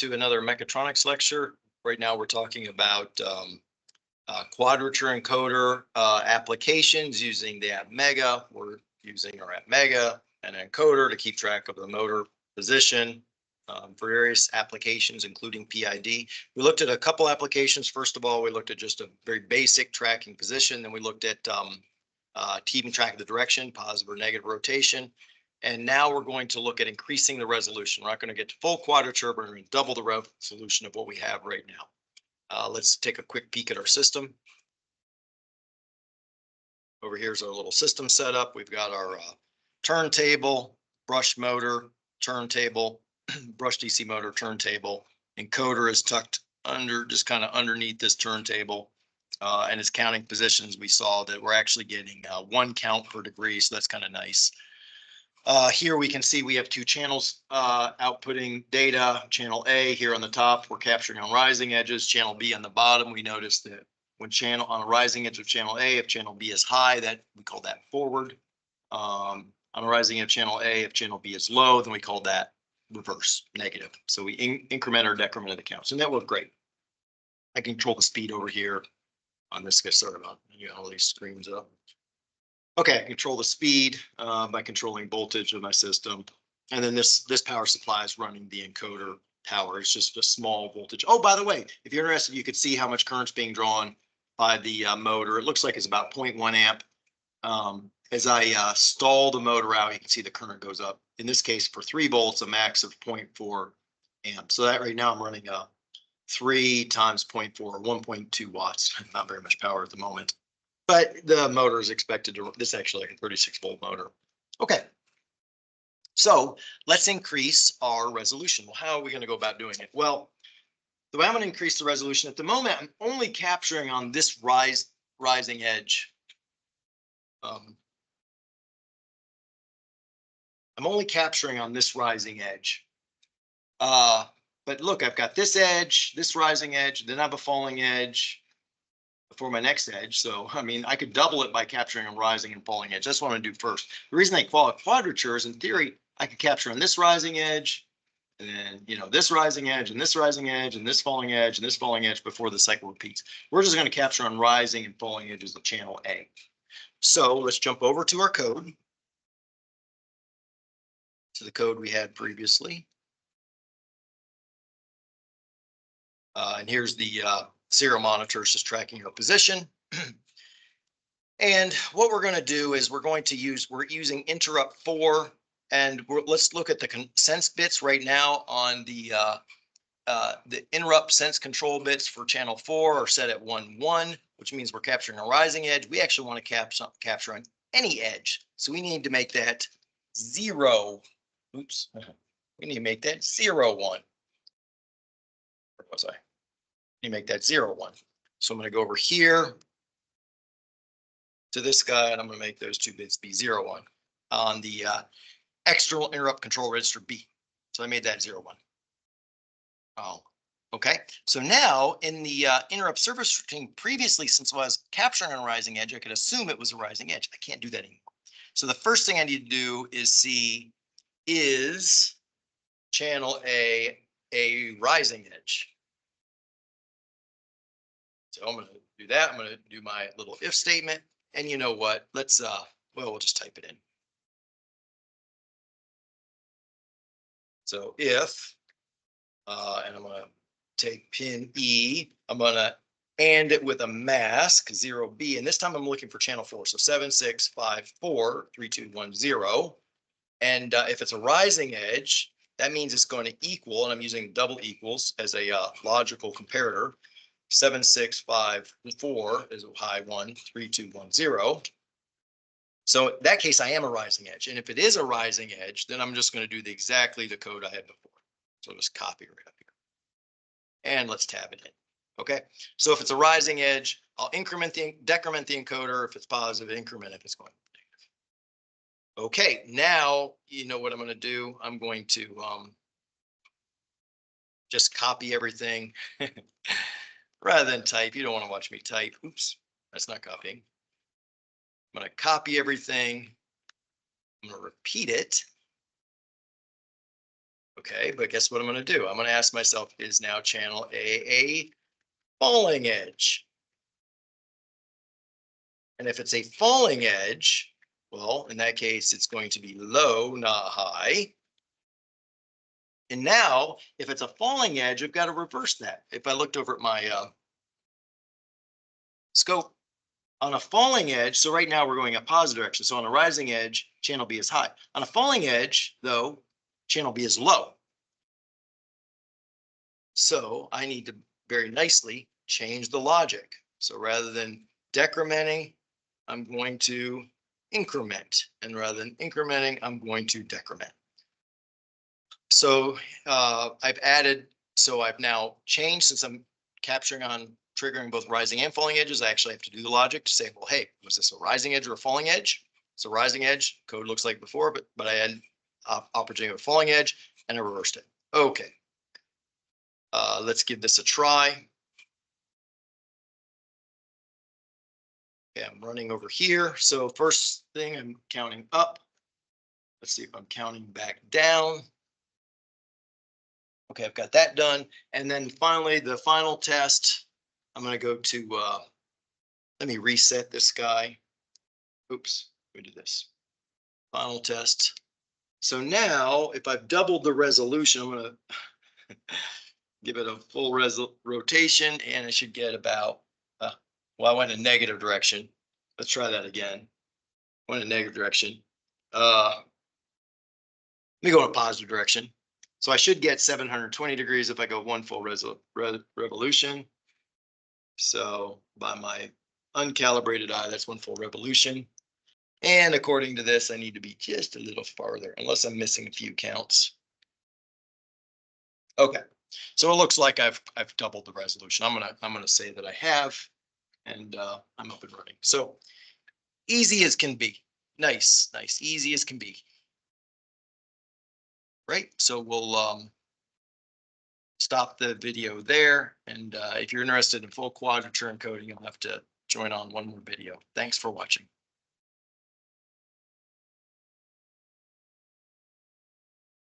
to another mechatronics lecture. Right now we're talking about Quadrature Encoder applications using the app Mega. We're using our app Mega and encoder to keep track of the motor position for various applications, including PID. We looked at a couple applications. First of all, we looked at just a very basic tracking position. Then we looked at keeping track of the direction, positive or negative rotation. And now we're going to look at increasing the resolution. We're not going to get to full quadrature, but we're going to double the resolution of what we have right now. Let's take a quick peek at our system. Over here's our little system setup. We've got our turntable, brush motor, turntable, brush DC motor, turntable. Encoder is tucked under, just kind of underneath this turntable. And it's counting positions. We saw that we're actually getting 1 count per degree, so that's kind of nice. Here we can see we have 2 channels outputting data. Channel A here on the top, we're capturing on rising edges. Channel B on the bottom, we notice that when channel on a rising edge of channel A, if channel B is high, that we call that forward. On a rising edge of channel A, if channel B is low, then we call that reverse, negative. So we increment or decrement of the counts, and that worked great. I control the speed over here on this guy. Sorry about all these screens up. Okay, I control the speed by controlling voltage of my system. And then this power supply is running the encoder power. It's just a small voltage. Oh, by the way, if you're interested, you could see how much current's being drawn by the motor. It looks like it's about 0.1 amp. As I stall the motor out, you can see the current goes up. In this case, for 3 volts, a max of 0.4 amp. So that right now I'm running 3 times 0.4, 1.2 watts. Not very much power at the moment. But the motor is expected to, this is actually like a 36-volt motor. Okay, so let's increase our resolution. Well, how are we going to go about doing it? Well, the way I'm going to increase the resolution at the moment, I'm only capturing on this rising edge. I'm only capturing on this rising edge. But look, I've got this edge, this rising edge, then I have a falling edge for my next edge. So, I mean, I could double it by capturing a rising and falling edge. That's what I'm going to do first. The reason they call it quadrature is, in theory, I could capture on this rising edge, and then, you know, this rising edge, and this rising edge, and this falling edge, and this falling edge before the cycle repeats. We're just going to capture on rising and falling edges of channel A. So let's jump over to our code, to the code we had previously. And here's the serial monitor, is just tracking your position. And what we're going to do is we're using interrupt 4, and let's look at the sense bits right now. On the interrupt sense control bits for channel 4 are set at 1-1, which means we're capturing a rising edge. We actually want to capture on any edge, so we need to make that 0. Oops, we need to make that 0-1. Where was I? You make that 0-1. So I'm going to go over here to this guy, and I'm going to make those 2 bits be 0-1 on the external interrupt control register B. So I made that 0-1. Oh, okay. So now in the interrupt service routine previously, since I was capturing on a rising edge, I could assume it was a rising edge. I can't do that anymore. So the first thing I need to do is see, is channel A rising edge? So I'm going to do that. I'm going to do my little if statement. And you know what? Let's, well, we'll just type it in. So if, and I'm going to take pin E, I'm going to AND it with a mask 0B. And this time I'm looking for channel 4. So 7, 6, 5, 4, 3, 2, 1, 0. And if it's a rising edge, that means it's going to equal, and I'm using double equals as a logical comparator. 7, 6, 5, 4 is a high 1, 3, 2, 1, 0. So in that case, I am a rising edge. And if it is a rising edge, then I'm just going to do exactly the code I had before. So I'll just copy right up here. And let's tab it in. Okay. So if it's a rising edge, I'll decrement the encoder. If it's positive, increment if it's going negative. Okay. Now, you know what I'm going to do? I'm going to just copy everything. Rather than type. You don't want to watch me type. Oops, that's not copying. I'm going to copy everything. I'm going to repeat it. Okay, but guess what I'm going to do? I'm going to ask myself, is now channel a falling edge? And if it's a falling edge, well, in that case, it's going to be low, not high. And now, if it's a falling edge, I've got to reverse that. If I looked over at my scope, on a falling edge, so right now we're going a positive direction. So on a rising edge, channel B is high. On a falling edge, though, channel B is low. So I need to very nicely change the logic. So rather than decrementing, I'm going to increment. And rather than incrementing, I'm going to decrement. So I've now changed, since I'm capturing on triggering both rising and falling edges, I actually have to do the logic to say, well, hey, was this a rising edge or a falling edge? It's a rising edge, code looks like before, but I had opportunity of a falling edge and I reversed it. Okay. Let's give this a try. Okay, I'm running over here. So first thing, I'm counting up. Let's see if I'm counting back down. Okay, I've got that done. And then finally, the final test, I'm going to go to, let me reset this guy. Oops, we do this. Final test. So now, if I've doubled the resolution, I'm going to give it a full rotation, and I should get about, well, I went in a negative direction. Let's try that again. Went in a negative direction. Let me go in a positive direction. So I should get 720 degrees if I go one full revolution. So by my uncalibrated eye, that's one full revolution. And according to this, I need to be just a little farther, unless I'm missing a few counts. Okay, so it looks like I've doubled the resolution. I'm gonna say that I have, and I'm up and running. So easy as can be. Nice, easy as can be. Right, so we'll stop the video there. And if you're interested in full quadrature encoding, you'll have to join on one more video. Thanks for watching.